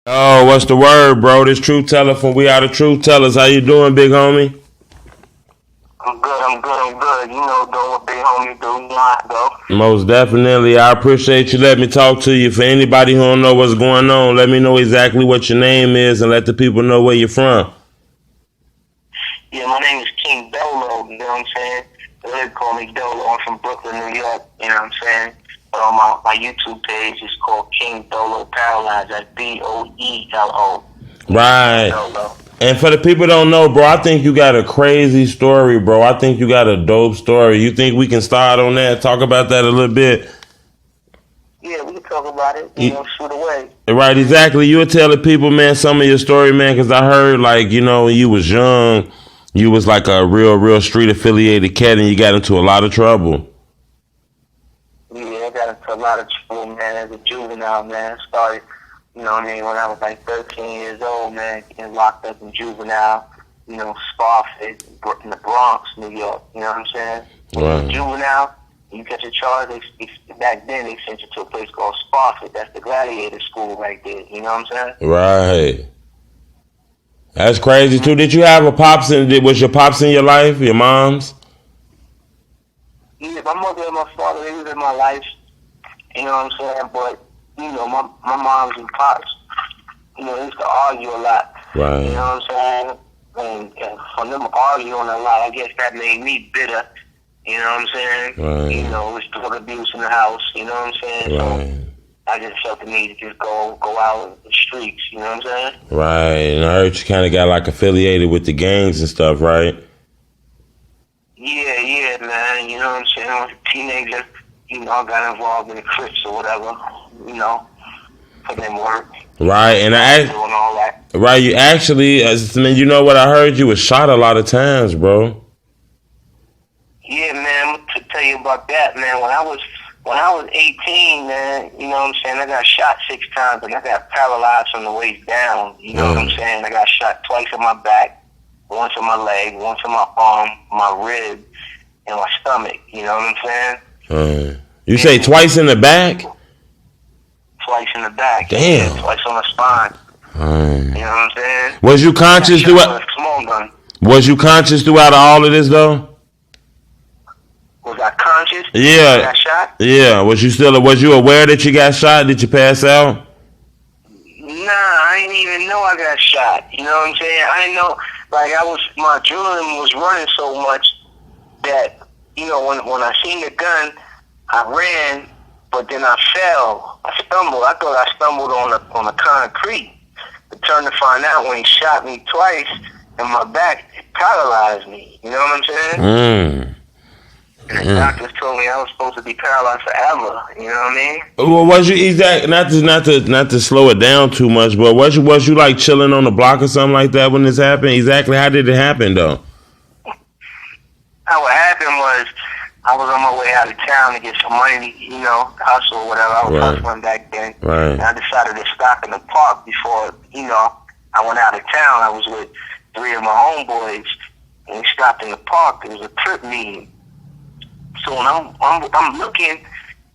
Oh, what's the word, bro? This Truth Teller from We Are the Truth Tellers. How you doing, big homie? I'm good. You know, doing what big homie do, you know how I go. Most definitely. I appreciate you letting me talk to you. For anybody who don't know what's going on, let me know exactly what your name is and let the people know where you're from. Yeah, my name is King Doelo, you know what I'm saying? They call me Doelo. I'm from Brooklyn, New York, you know what I'm saying? But on my YouTube page, it's called King Doelo Paralyzed. That's Doelo. Right. Doelo. And for the people who don't know, bro, I think you got a crazy story, bro. I think you got a dope story. You think we can start on that, talk about that a little bit? Yeah, we can talk about it, you know, shoot away. Right, exactly. You'll tell the people, man, some of your story, man, because I heard, like, you know, when you was young, you was like a real street-affiliated cat, and you got into a lot of trouble. Yeah, I got into a lot of trouble, man, as a juvenile, man. Started, you know what I mean, when I was like 13 years old, man, getting locked up in juvenile, you know, Sparfit, in the Bronx, New York, you know what I'm saying? Right. Juvenile, you catch a charge, back then they sent you to a place called Sparfit. That's the gladiator school right there, you know what I'm saying? Right. That's crazy, too. Did you have a pops, was your pops in your life, your mom's? Yeah, my mother and my father, they was in my life, you know what I'm saying? But, you know, my moms and pops, you know, they used to argue a lot. Right. You know what I'm saying? And from them arguing a lot, I guess that made me bitter. You know what I'm saying? Right. You know, it was drug abuse in the house. You know what I'm saying? Right. So I just felt the need to just go out in the streets. You know what I'm saying? Right. And I heard you kind of got like affiliated with the gangs and stuff, right? Yeah, man. You know what I'm saying? I was a teenager. You know, I got involved in the Crips or whatever. You know, put in work. Right, and doing all that. Right, you actually, you know what I heard? You was shot a lot of times, bro. Yeah, man. I'm gonna tell you about that, man. When I was 18, man, you know what I'm saying? I got shot 6 times, and I got paralyzed from the waist down. You know what I'm saying? I got shot twice in my back, once in my leg, once in my arm, my rib, and my stomach. You know what I'm saying? You say twice in the back? Twice in the back. Damn. Yeah, twice on the spine. You know what I'm saying? Was you conscious throughout? Small gun. Was you conscious throughout all of this though? Was I conscious? Yeah. I got shot? Yeah. Was you aware that you got shot? Did you pass out? Nah, I didn't even know I got shot. You know what I'm saying? I didn't know. Like my adrenaline was running so much that, you know, when I seen the gun, I ran, but then I fell. I stumbled. I thought I stumbled on the concrete. But turned to find out when he shot me twice in my back, it paralyzed me. You know what I'm saying? And the doctors told me I was supposed to be paralyzed forever. You know what I mean? Well, was you exactly not to slow it down too much, but was you like chilling on the block or something like that when this happened? Exactly how did it happen though? What happened was I was on my way out of town to get some money, you know, hustle or whatever. I was hustling back then. Right. And I decided to stop in the park before, you know, I went out of town. I was with 3 of my homeboys, and we stopped in the park. It was a Crip meeting. So when I'm looking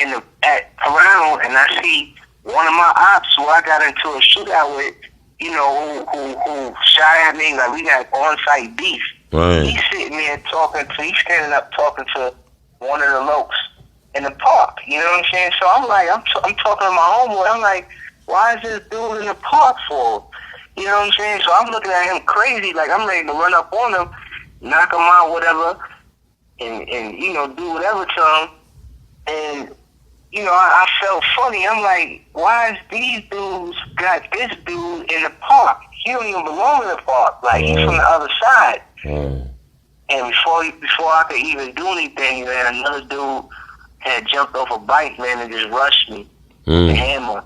around, and I see one of my ops who I got into a shootout with, you know, who shot at me. Like, we got on-site beef. Right. He's sitting there he's standing up talking to one of the lokes in the park. You know what I'm saying? So I'm like, I'm talking to my homeboy. I'm like, why is this dude in the park for? You know what I'm saying? So I'm looking at him crazy, like I'm ready to run up on him, knock him out, whatever, and you know, do whatever to him. And you know, I felt funny. I'm like, why is these dudes got this dude in the park? He don't even belong in the park. Like, he's from the other side. And before I could even do anything, man, another dude had jumped off a bike, man, and just rushed me with a hammer.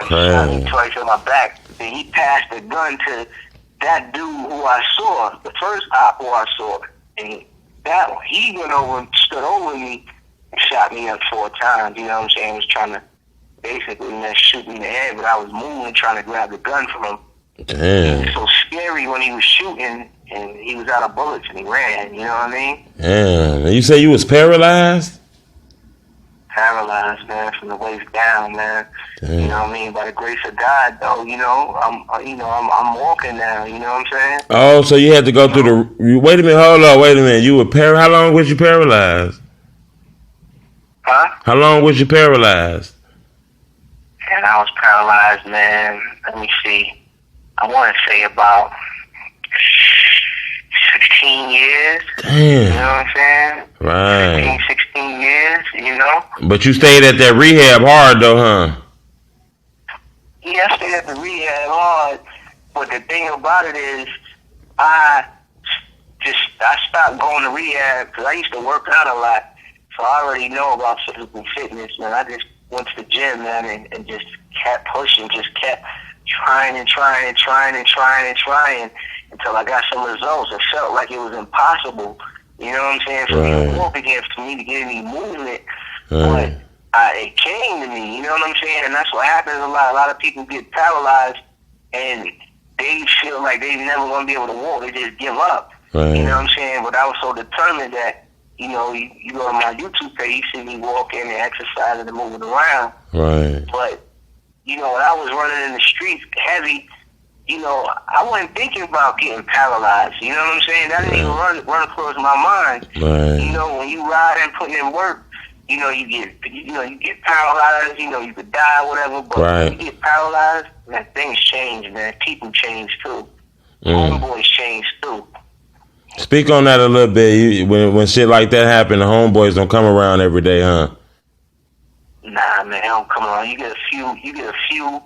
Shot me twice in my back. And he passed the gun to that dude who I saw, the first op who I saw. And he went over and stood over me and shot me up 4 times. You know what I'm saying? He was trying to basically, man, shoot me in the head, but I was moving, trying to grab the gun from him. Damn. It was so scary when he was shooting, and he was out of bullets, and he ran. You know what I mean? Damn. And you say you was paralyzed? paralyzed, man, from the waist down, man. Damn. You know what I mean? By the grace of God, though, I'm walking now. You know what I'm saying? Oh, so you had to go through the. Wait a minute, hold on, wait a minute. You were How long was you paralyzed? Huh? How long was you paralyzed? And I was paralyzed, man. Let me see. I want to say about 16 years. Damn. You know what I'm saying? Right. 15, 16 years, you know? But you stayed at that rehab hard, though, huh? Yeah, I stayed at the rehab hard. But the thing about it is, I stopped going to rehab because I used to work out a lot. So I already know about physical fitness, man. I just went to the gym, man, and just kept pushing, just kept trying until I got some results. It felt like it was impossible, you know what I'm saying, for me to walk again, for me to get any movement. But it came to me, you know what I'm saying? And that's what happens a lot. A lot of people get paralyzed and they feel like they're never going to be able to walk. They just give up. Right. You know what I'm saying? But I was so determined that, you know, you go to my YouTube page, you see me walking and exercising and moving around. Right. But, you know, when I was running in the streets heavy, you know, I wasn't thinking about getting paralyzed. You know what I'm saying? That didn't even run across my mind. Right. You know, when you ride and putting in work, you know, you get paralyzed. You know, you could die or whatever. But when you get paralyzed, man, things change, man. People change too. Homeboys change too. Speak on that a little bit. When shit like that happen, the homeboys don't come around every day, huh? Nah, man, they don't come around. You get a few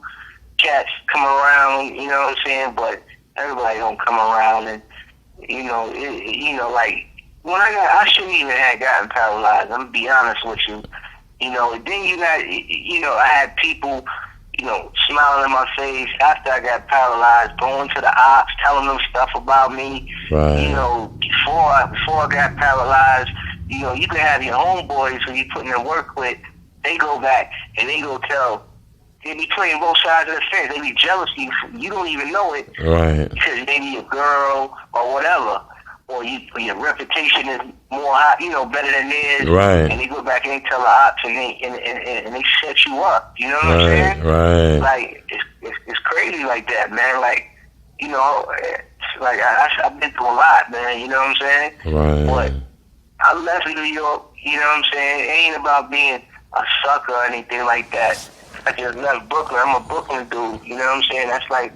cats come around. You know what I'm saying? But everybody don't come around, and you know, like when I shouldn't even have gotten paralyzed. I'm gonna be honest with you. You know, and then I had people, you know, smiling in my face after I got paralyzed, going to the ops, telling them stuff about me. Right. You know, before I got paralyzed, you know, you can have your homeboys who you putting in work with. They go back and they go tell. They be playing both sides of the fence. They be jealous of you. You don't even know it. Right. Because maybe a girl or whatever. Or your reputation is more high, you know, better than theirs. Right. And they go back and they tell the ops and they set you up. You know what I'm saying? Right. Like it's crazy like that, man. Like, you know, like I've been through a lot, man. You know what I'm saying? Right. But I left New York. You know what I'm saying? It ain't about being a sucker or anything like that. I just left Brooklyn. I'm a Brooklyn dude. You know what I'm saying? That's like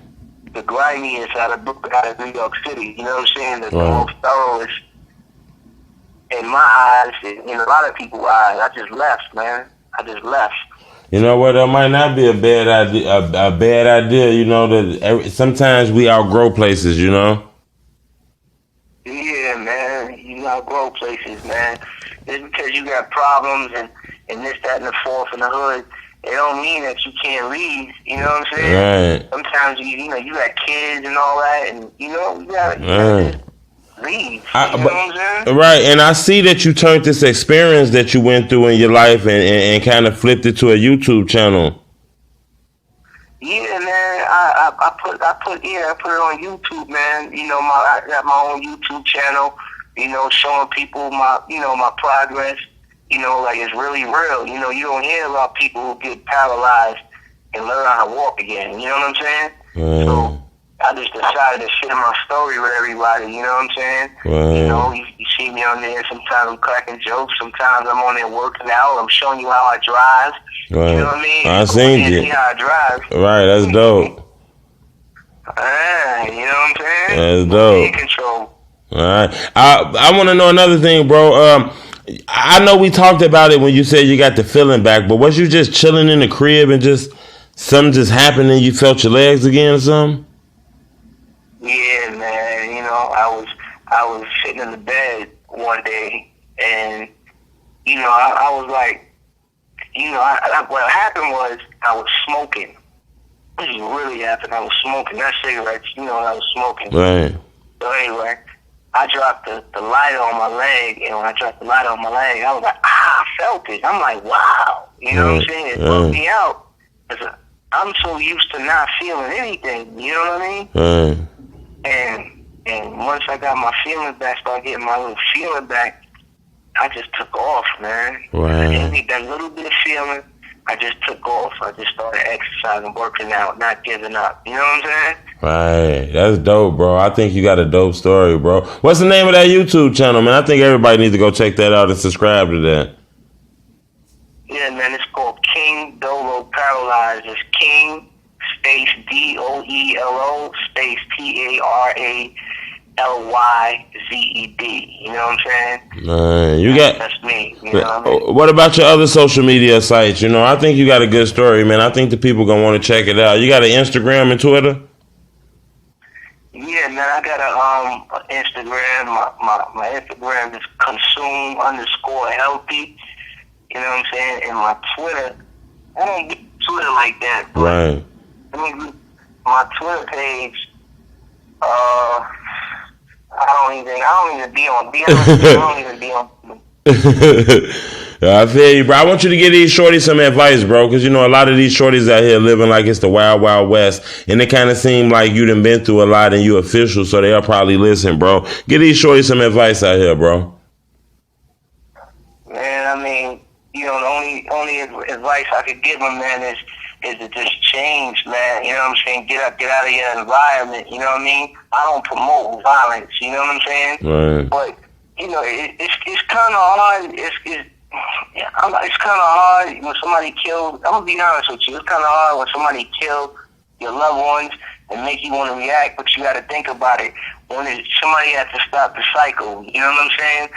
the grimiest out of New York City. You know what I'm saying? The most thoroughest in my eyes, in a lot of people's eyes. I just left, man. I just left. You know what? That might not be a bad idea. A bad idea. You know that sometimes we outgrow places. You know. Yeah, man. You outgrow places, man. Just because you got problems and this, that, and the fourth in the hood, it don't mean that you can't leave. You know what I'm saying? Right. Sometimes you got kids and all that, and you gotta leave. You know what I'm saying? Right. And I see that you turned this experience that you went through in your life and kind of flipped it to a YouTube channel. Yeah, man. I put it on YouTube, man. You know, I got my own YouTube channel. You know, showing people my progress. You know, like it's really real. You know, you don't hear about people who get paralyzed and learn how to walk again. You know what I'm saying? So I just decided to share my story with everybody. You know what I'm saying? You know, you see me on there. Sometimes I'm cracking jokes. Sometimes I'm on there working out. I'm showing you how I drive. You know what I mean? I seen you. See how I drive. Right, that's dope. You know what I'm saying? That's dope. In control. All right. I want to know another thing, bro. I know we talked about it when you said you got the feeling back, but was you just chilling in the crib and just something just happened and you felt your legs again or something? Yeah, man. You know, I was sitting in the bed one day and, you know, I was like, you know, what happened was I was smoking. This really happened. I was smoking. Not cigarettes, you know, I was smoking. Right. So anyway, I dropped the lighter on my leg, and when I dropped the lighter on my leg, I was like, I felt it. I'm like, wow. You know what I'm saying? It broke me out. I'm so used to not feeling anything. You know what I mean? And once I got my feeling back, started getting my little feeling back, I just took off, man. Right. I didn't need that little bit of feeling. I just took off. I just started exercising, working out, not giving up. You know what I'm saying? Right. That's dope, bro. I think you got a dope story, bro. What's the name of that YouTube channel, man? I think everybody needs to go check that out and subscribe to that. Yeah, man, it's called King Doelo Paralyzed. It's King space Doelo space Paralyzed. You know what I'm saying? Man, That's me. You know what I mean? What about your other social media sites? You know, I think you got a good story, man. I think the people gonna want to check it out. You got an Instagram and Twitter? Yeah, man, I got a Instagram. My Instagram is consume_healthy. You know what I'm saying? And my Twitter, I don't get Twitter like that. But Right. I mean, my Twitter page, I don't even be on. I don't even be on. I feel you, bro. I want you to give these shorties some advice, bro, because, you know, a lot of these shorties out here living like it's the wild, wild west, and it kind of seem like you done been through a lot and you official, so they'll probably listen, bro. Give these shorties some advice out here, bro. Man, I mean, you know, the only advice I could give them, man, is to just change, man. You know what I'm saying? Get out of your environment. You know what I mean? I don't promote violence. You know what I'm saying? Right. But you know, it's kind of hard. It's kind of hard when somebody kills. I'm gonna be honest with you. It's kind of hard when somebody kills your loved ones and make you want to react. But you got to think about it. Somebody has to stop the cycle. You know what I'm saying?